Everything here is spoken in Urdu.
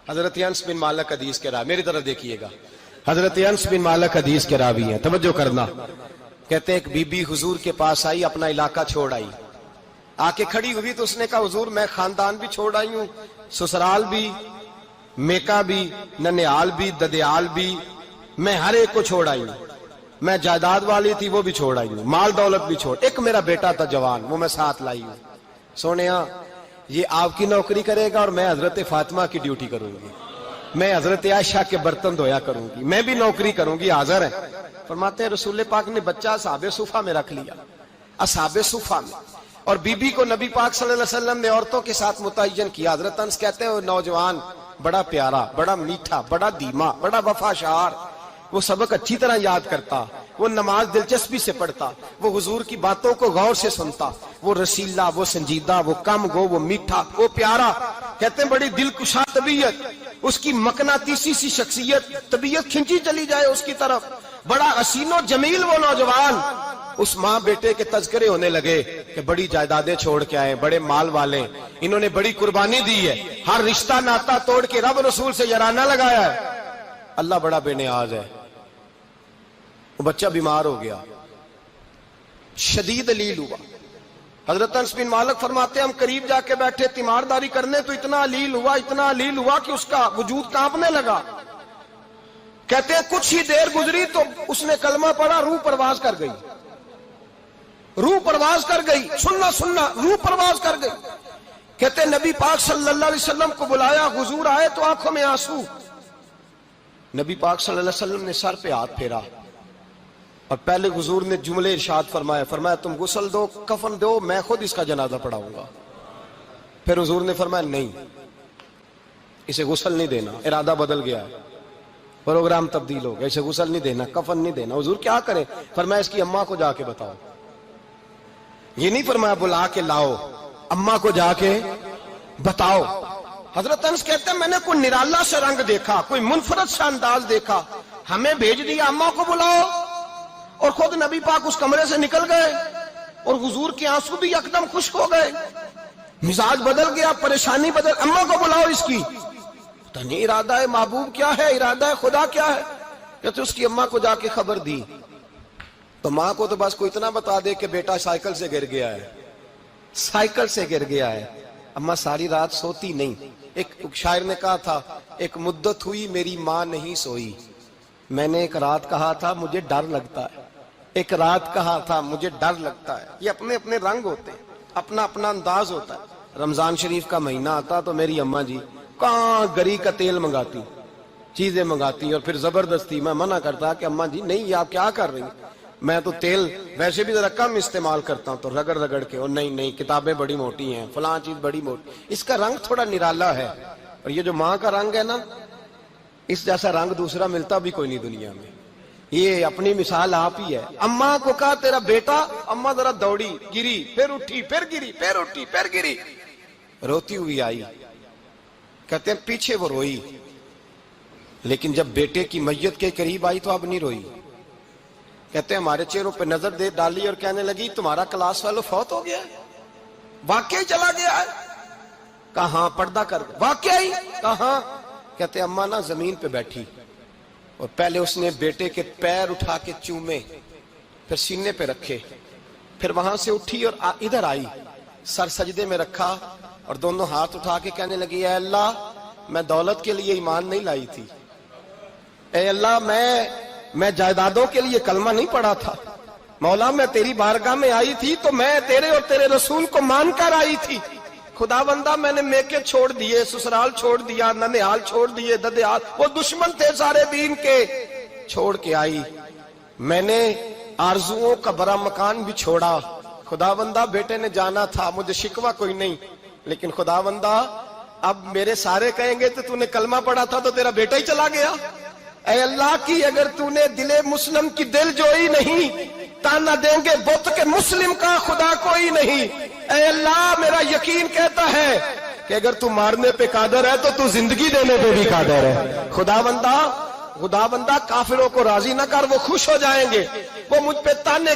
حضرت انس بن مالک حدیث کے راوی، میری طرف دیکھیے گا، حضرت انس بن مالک حدیث کے راوی ہیں، توجہ کرنا۔ کہتے ہیں ایک بی بی حضور کے پاس آئی، اپنا علاقہ چھوڑ آئی، آ کے کھڑی ہوئی تو اس نے کہا حضور میں خاندان بھی چھوڑ آئی ہوں، سسرال بھی، میکا بھی، ننیال بھی، ددیال بھی، میں ہر ایک کو چھوڑ آئی ہوں، میں جائیداد والی تھی وہ بھی چھوڑ آئی ہوں، مال دولت بھی چھوڑ، ایک میرا بیٹا تھا جوان وہ میں ساتھ لائی ہوں۔ سونیا یہ آپ کی نوکری کرے گا اور میں حضرت فاطمہ کی ڈیوٹی کروں گی، میں حضرت عائشہ کے برتن دھویا کروں گی، میں بھی نوکری کروں گی، حاضر ہے۔ فرماتے ہیں رسول پاک نے بچہ اصحاب صفہ میں رکھ لیا، اصحاب صفہ میں، اور بی بی کو نبی پاک صلی اللہ علیہ وسلم نے عورتوں کے ساتھ متعین کیا۔ حضرت انس کہتے ہیں وہ نوجوان بڑا پیارا، بڑا میٹھا، بڑا دھیما، بڑا وفاشار، وہ سبق اچھی طرح یاد کرتا، وہ نماز دلچسپی سے پڑھتا، وہ حضور کی باتوں کو غور سے سنتا، وہ رسیلا، وہ سنجیدہ، وہ کم گو، وہ میٹھا، وہ پیارا۔ کہتے ہیں بڑی دلکشا طبیعت، اس کی مقناطیسی سی شخصیت، طبیعت کھنچی چلی جائے اس کی طرف، بڑا حسین و جمیل وہ نوجوان۔ اس ماں بیٹے کے تذکرے ہونے لگے کہ بڑی جائیدادیں چھوڑ کے آئے، بڑے مال والے، انہوں نے بڑی قربانی دی ہے، ہر رشتہ ناتا توڑ کے رب رسول سے یارانہ لگایا ہے، اللہ بڑا بے نیاز ہے۔ وہ بچہ بیمار ہو گیا، شدید علیل ہوا۔ حضرت انس بن مالک فرماتے ہیں ہم قریب جا کے بیٹھے تیمارداری کرنے تو اتنا علیل ہوا کہ اس کا وجود کانپنے لگا۔ کہتے ہیں کچھ ہی دیر گزری تو اس نے کلمہ پڑھا، روح پرواز کر گئی، روح پرواز کر گئی، سننا روح پرواز کر گئی۔ کہتے ہیں نبی پاک صلی اللہ علیہ وسلم کو بلایا، حضور آئے تو آنکھوں میں آنسو۔ نبی پاک صلی اللہ علیہ وسلم نے سر پہ ہاتھ پھیرا اور پہلے حضور نے جملے ارشاد فرمایا تم غسل دو، کفن دو، میں خود اس کا جنازہ پڑھاؤں گا۔ پھر حضور نے فرمایا نہیں، اسے غسل نہیں دینا، ارادہ بدل گیا ہے، پروگرام تبدیل ہو گیا، اسے غسل نہیں دینا، کفن نہیں دینا۔ حضور کیا کرے؟ فرمایا اس کی اماں کو جا کے بتاؤ۔ یہ نہیں فرمایا بلا کے لاؤ، اماں کو جا کے بتاؤ۔ حضرت انس کہتے ہیں میں نے کوئی نرالا سے رنگ دیکھا، کوئی منفرد سا انداز دیکھا، ہمیں بھیج دیا اماں کو بلاؤ، اور خود نبی پاک اس کمرے سے نکل گئے اور حضور کے آنسو بھی یکدم خشک ہو گئے، مزاج بدل گیا، پریشانی بدل، اماں کو بلاؤ اس کی۔ پتہ نہیں ارادہ ہے محبوب کیا ہے، ارادہ ہے خدا کیا ہے۔ کہتے اس کی اماں کو جا کے خبر دی تو ماں کو تو بس کوئی اتنا بتا دے کہ بیٹا سائیکل سے گر گیا ہے، سائیکل سے گر گیا ہے۔ اماں ساری رات سوتی نہیں۔ ایک شاعر نے کہا تھا ایک مدت ہوئی میری ماں نہیں سوئی، میں نے ایک رات کہا تھا مجھے ڈر لگتا ہے، ایک رات کہا تھا مجھے ڈر لگتا ہے۔ یہ اپنے اپنے رنگ ہوتے ہیں، اپنا اپنا انداز ہوتا ہے۔ رمضان شریف کا مہینہ آتا تو میری اماں جی کہاں گری کا تیل منگاتی، چیزیں منگاتی، اور پھر زبردستی میں منع کرتا کہ اماں جی نہیں، یہ آپ کیا کر رہی ہیں، میں تو تیل ویسے بھی ذرا کم استعمال کرتا ہوں، تو رگڑ رگڑ کے، اور نہیں کتابیں بڑی موٹی ہیں، فلاں چیز بڑی موٹی، اس کا رنگ تھوڑا نرالا ہے۔ اور یہ جو ماں کا رنگ ہے نا، اس جیسا رنگ دوسرا ملتا بھی کوئی نہیں دنیا میں۔ یہ اپنی مثال آپ ہی ہے۔ اماں کو کہا تیرا بیٹا، اماں ذرا دوڑی، گری، پھر اٹھی، پھر گری، پھر اٹھی، پھر گری، روتی ہوئی آئی۔ کہتے ہیں پیچھے وہ روئی، لیکن جب بیٹے کی میت کے قریب آئی تو اب نہیں روئی۔ کہتے ہیں ہمارے چہروں پہ نظر دے ڈالی اور کہنے لگی تمہارا کلاس فیلو فوت ہو گیا ہے، واقعی چلا گیا ہے؟ کہاں پردہ کر واقعی کہاں؟ کہتے ہیں اماں نا زمین پہ بیٹھی اور پہلے اس نے بیٹے کے پیر اٹھا کے چومے، پھر سینے پہ رکھے، پھر وہاں سے اٹھی اور ادھر آئی، سر سجدے میں رکھا اور دونوں ہاتھ اٹھا کے کہنے لگی اے اللہ میں دولت کے لیے ایمان نہیں لائی تھی، اے اللہ میں جائیدادوں کے لیے کلمہ نہیں پڑھا تھا، مولا میں تیری بارگاہ میں آئی تھی تو میں تیرے اور تیرے رسول کو مان کر آئی تھی، خدا بندہ میں نے میکے چھوڑ دیے، سسرال چھوڑ دیا، ننیال چھوڑ دیے، ددیال، وہ دشمن تھے سارے دین کے، چھوڑ کے آئی، میں نے آرزوؤں کا بڑا مکان بھی چھوڑا، خدا بندہ بیٹے نے جانا تھا، مجھے شکوہ کوئی نہیں، لیکن خدا بندہ اب میرے سارے کہیں گے تو نے کلمہ پڑھا تھا تو تیرا بیٹا ہی چلا گیا، اے اللہ کی اگر تو نے دل مسلم کی دل جوئی نہیں، تانا دیں گے بت کے مسلم کا خدا کوئی نہیں، اے اللہ میرا یقین کہتا ہے کہ اگر تو مارنے پہ قادر ہے تو زندگی دینے پہ بھی قادر ہے، خدا بندہ کافروں کو راضی نہ کر، وہ خوش ہو جائیں گے، وہ مجھ پہ تانے